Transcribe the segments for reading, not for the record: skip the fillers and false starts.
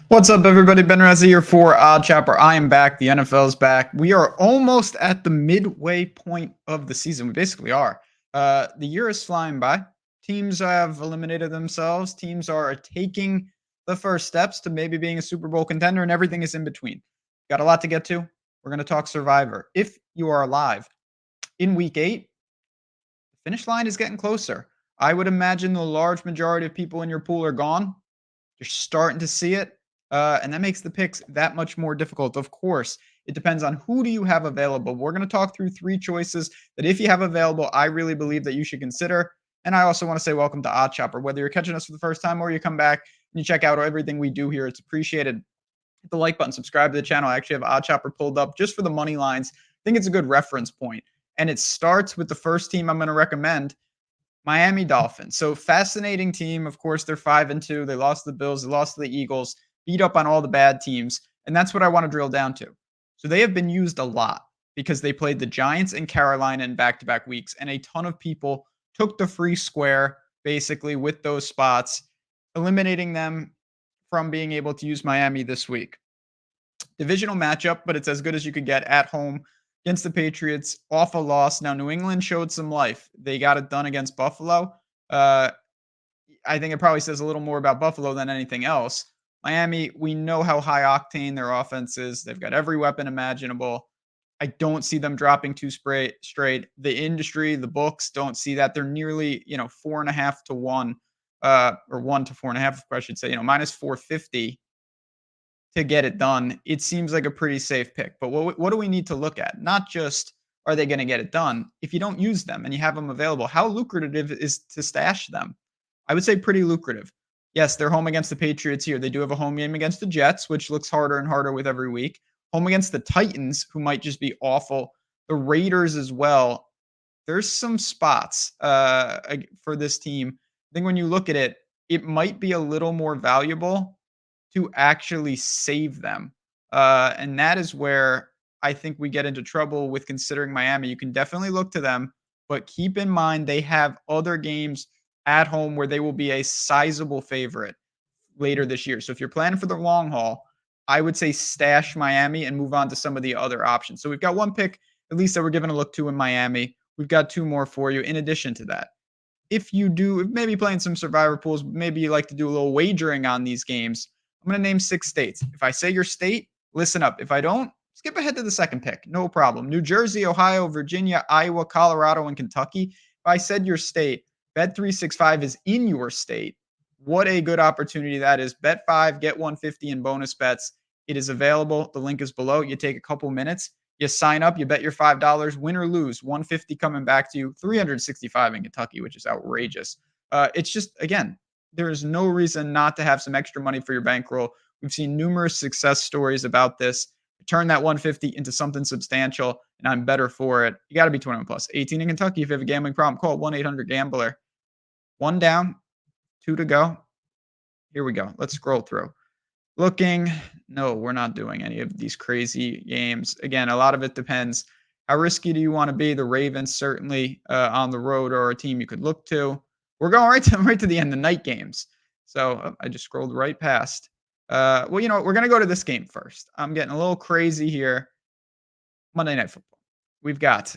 What's up, everybody? Ben Reza here for Odd Chopper. I am back. The NFL's back. We are almost at the midway point of the season. We basically are. The year is flying by. Teams have eliminated themselves. Teams are taking the first steps to maybe being a Super Bowl contender, and everything is in between. Got a lot to get to. We're going to talk Survivor. If you are alive in week 8, the finish line is getting closer. I would imagine the large majority of people in your pool are gone. You're starting to see it, and that makes the picks that much more difficult. Of course, it depends on who do you have available. We're going to talk through 3 choices that if you have available, I really believe that you should consider. And I also want to say welcome to Odd Chopper. Whether you're catching us for the first time or you come back and you check out everything we do here, it's appreciated. Hit the like button, subscribe to the channel. I actually have Odd Chopper pulled up just for the money lines. I think it's a good reference point. And it starts with the first team I'm going to recommend, Miami Dolphins. So fascinating team. Of course, they're 5-2. They lost to the Bills. They lost to the Eagles. Beat up on all the bad teams. And that's what I want to drill down to. So they have been used a lot because they played the Giants and Carolina in back-to-back weeks. And a ton of people took the free square, basically, with those spots, eliminating them from being able to use Miami this week. Divisional matchup, but it's as good as you could get at home against the Patriots off a loss. Now, New England showed some life. They got it done against Buffalo. Uh, I think it probably says a little more about Buffalo than anything else. Miami, we know how high octane their offense is. They've got every weapon imaginable. I don't see them dropping two straight. The industry, the books don't see that. They're nearly, 4.5 to 1, or 1 to 4.5, I should say, minus 450 to get it done. It seems like a pretty safe pick. But what do we need to look at? Not just are they going to get it done? If you don't use them and you have them available, how lucrative is to stash them? I would say pretty lucrative. Yes, they're home against the Patriots here. They do have a home game against the Jets, which looks harder and harder with every week. Home against the Titans, who might just be awful. The Raiders as well. There's some spots for this team. I think when you look at it, it might be a little more valuable to actually save them. And that is where I think we get into trouble with considering Miami. You can definitely look to them, but keep in mind they have other games at home where they will be a sizable favorite later this year. So if you're planning for the long haul, I would say stash Miami and move on to some of the other options. So we've got one pick, at least, that we're giving a look to in Miami. We've got 2 more for you in addition to that. If you do, maybe playing some survivor pools, maybe you like to do a little wagering on these games, I'm going to name 6 states. If I say your state, listen up. If I don't, skip ahead to the second pick. No problem. New Jersey, Ohio, Virginia, Iowa, Colorado, and Kentucky. If I said your state, Bet365 is in your state. What a good opportunity that is. Bet 5, get 150 in bonus bets. It is available. The link is below. You take a couple minutes. You sign up, you bet your $5, win or lose, 150 coming back to you, 365 in Kentucky, which is outrageous. It's just, again, there is no reason not to have some extra money for your bankroll. We've seen numerous success stories about this. Turn that 150 into something substantial, and I'm better for it. You got to be 21 plus. 18 in Kentucky. If you have a gambling problem, call 1-800-GAMBLER. 1 down, 2 to go. Here we go. Let's scroll through. Looking, no, we're not doing any of these crazy games. Again, a lot of it depends. How risky do you want to be? The Ravens certainly on the road are a team you could look to. We're going right to the end, the night games. So I just scrolled right past. Well, you know what? We're going to go to this game first. I'm getting a little crazy here. Monday Night Football. We've got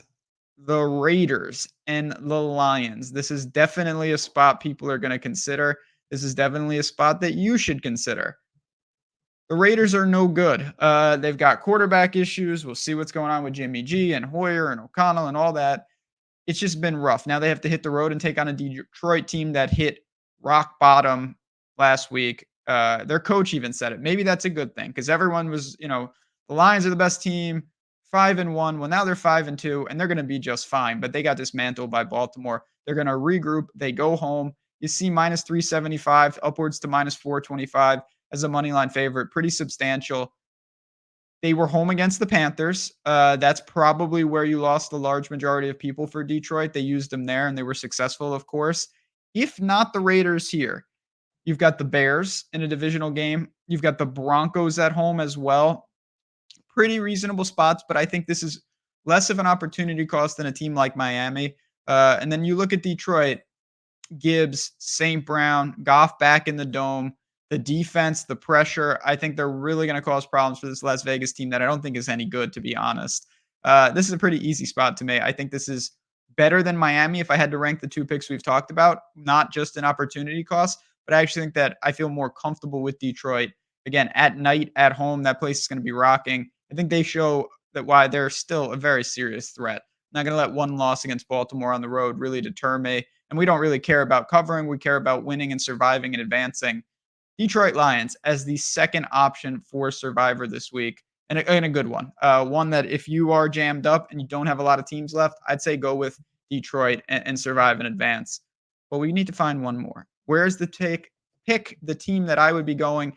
the Raiders and the Lions. This is definitely a spot people are going to consider. This is definitely a spot that you should consider. The Raiders are no good. They've got quarterback issues. We'll see what's going on with Jimmy G and Hoyer and O'Connell and all that. It's just been rough. Now they have to hit the road and take on a Detroit team that hit rock bottom last week. Their coach even said it. Maybe that's a good thing because everyone was, the Lions are the best team, 5-1. Well, now they're 5-2, and they're going to be just fine. But they got dismantled by Baltimore. They're going to regroup. They go home. You see minus 375, upwards to minus 425 as a money line favorite. Pretty substantial. They were home against the Panthers. That's probably where you lost the large majority of people for Detroit. They used them there, and they were successful, of course. If not the Raiders here, you've got the Bears in a divisional game. You've got the Broncos at home as well. Pretty reasonable spots, but I think this is less of an opportunity cost than a team like Miami. And then you look at Detroit, Gibbs, St. Brown, Goff back in the dome. The defense, the pressure, I think they're really going to cause problems for this Las Vegas team that I don't think is any good, to be honest. This is a pretty easy spot to me. I think this is better than Miami if I had to rank the two picks we've talked about, not just an opportunity cost, but I actually think that I feel more comfortable with Detroit. Again, at night, at home, that place is going to be rocking. I think they show that why they're still a very serious threat. Not going to let one loss against Baltimore on the road really deter me. And we don't really care about covering. We care about winning and surviving and advancing. Detroit Lions as the second option for Survivor this week, and a good one. One that if you are jammed up and you don't have a lot of teams left, I'd say go with Detroit and survive and advance. But we need to find one more. Where's the take? Pick the team that I would be going,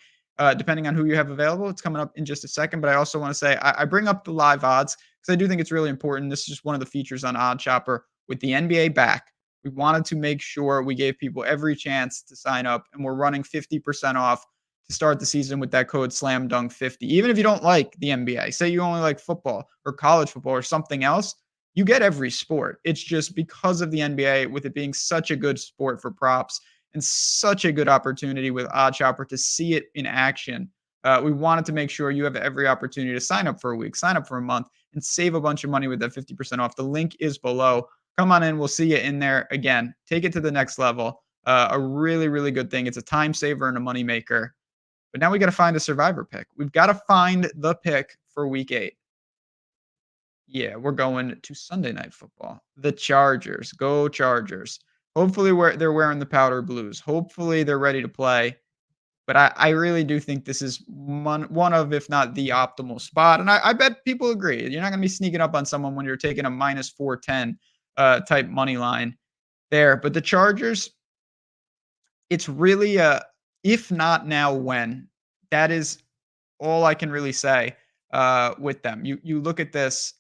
depending on who you have available. It's coming up in just a second, but I also want to say I bring up the live odds because I do think it's really important. This is just one of the features on Odd Chopper with the NBA back. We wanted to make sure we gave people every chance to sign up, and we're running 50% off to start the season with that code SLAMDUNK50. Even if you don't like the NBA, say you only like football or college football or something else, you get every sport. It's just because of the NBA, with it being such a good sport for props and such a good opportunity with Odd Chopper to see it in action. We wanted to make sure you have every opportunity to sign up for a week, sign up for a month, and save a bunch of money with that 50% off. The link is below. Come on in. We'll see you in there. Again, take it to the next level. A really, really good thing. It's a time saver and a money maker. But now we got to find a survivor pick. We've got to find the pick for week 8. Yeah, we're going to Sunday Night Football. The Chargers. Go Chargers. Hopefully they're wearing the powder blues. Hopefully they're ready to play. But I really do think this is one of, if not the optimal spot. And I bet people agree. You're not going to be sneaking up on someone when you're taking a minus 410 type money line there. But the Chargers, it's really a if not now, when. That is all I can really say with them. You look at this,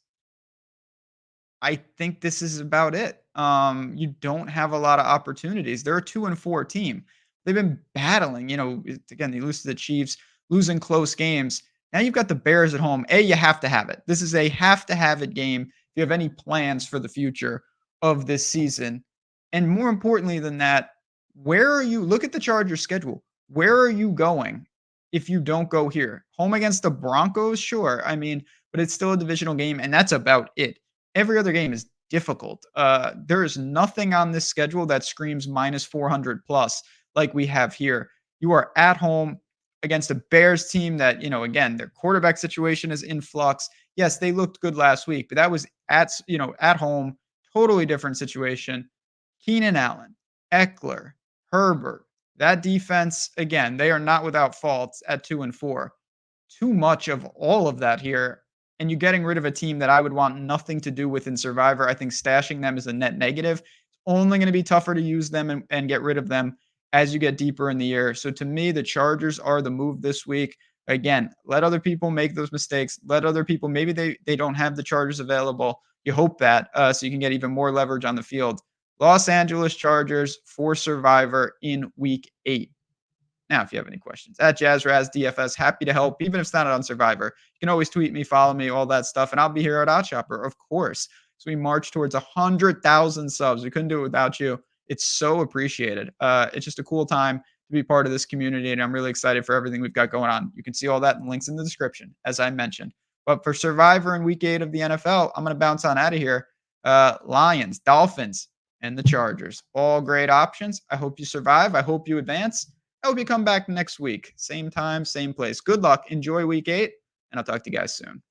I think this is about it. You don't have a lot of opportunities. They're a 2-4 team. They've been battling, again, they lose to the Chiefs, losing close games. Now you've got the Bears at home. You have to have it. This is a have to have it game if you have any plans for the future of this season. And more importantly than that, where are you? Look at the Chargers schedule. Where are you going if you don't go here? Home against the Broncos? Sure. I mean, but it's still a divisional game, and that's about it. Every other game is difficult. There is nothing on this schedule that screams minus 400 plus like we have here. You are at home against a Bears team that, again, their quarterback situation is in flux. Yes, they looked good last week, but that was at home, totally different situation. Keenan Allen, Eckler, Herbert, that defense, again, they are not without faults at 2-4. Too much of all of that here, and you're getting rid of a team that I would want nothing to do with in Survivor. I think stashing them is a net negative. It's only going to be tougher to use them and get rid of them as you get deeper in the year. So to me, the Chargers are the move this week. Again, let other people make those mistakes. Let other people, maybe they don't have the Chargers available. You hope that so you can get even more leverage on the field. Los Angeles Chargers for Survivor in week 8. Now, if you have any questions, at JazzRazDFS, happy to help, even if it's not on Survivor. You can always tweet me, follow me, all that stuff, and I'll be here at Odd Chopper, of course. So we march towards 100,000 subs. We couldn't do it without you. It's so appreciated. It's just a cool time to be part of this community, and I'm really excited for everything we've got going on. You can see all that in links in the description, as I mentioned. But for Survivor in week 8 of the NFL, I'm going to bounce on out of here. Lions, Dolphins, and the Chargers. All great options. I hope you survive. I hope you advance. I hope you come back next week. Same time, same place. Good luck. Enjoy week 8, and I'll talk to you guys soon.